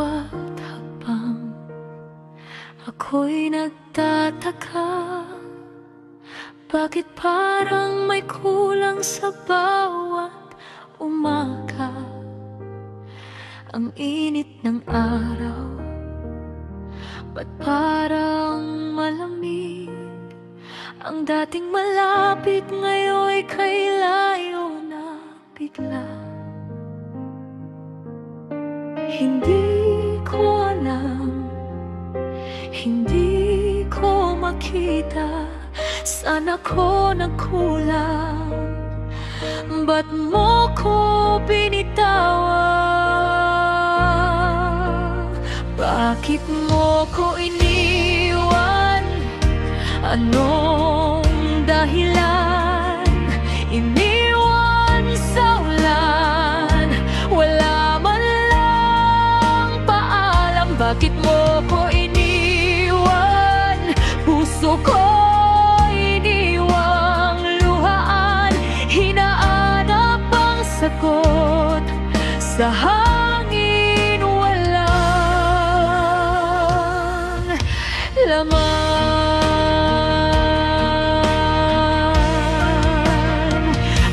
bawat hakbang. Ako'y nagtataka, bakit parang may kulang sa bawat umaga? Ang init ng araw, ba't parang malamig? Ang dating malapit ngayon'y kay layo na bigla. Hindi ko alam, hindi ko makita, saan ako nagkulang? Ba't mo ko binitawan? Bakit mo ko iniwan? Anong dahilan? Iniwan sa ulan, wala man lang paalam. Bakit mo ko iniwan? Puso ko iniwang luhaan, hinaanap ang sagot sa hangin, walang laman.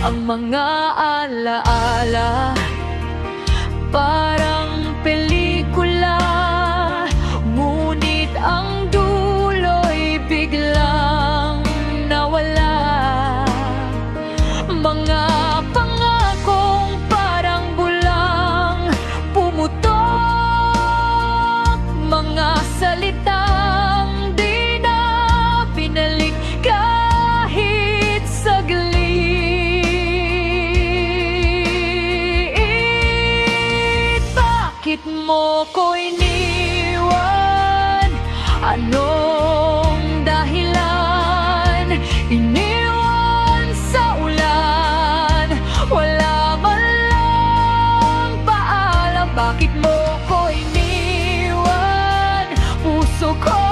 Ang mga alaala parang pelikula, ngunit ang dulo'y biglang nawala. Mga pangakong parang bulang pumutok, mga salitang di na binalik kahit saglit. Bakit mo ko iniwan? Anong dahilan? Iniwan sa ulan, wala man lang paalam. Bakit mo ko iniwan? Puso ko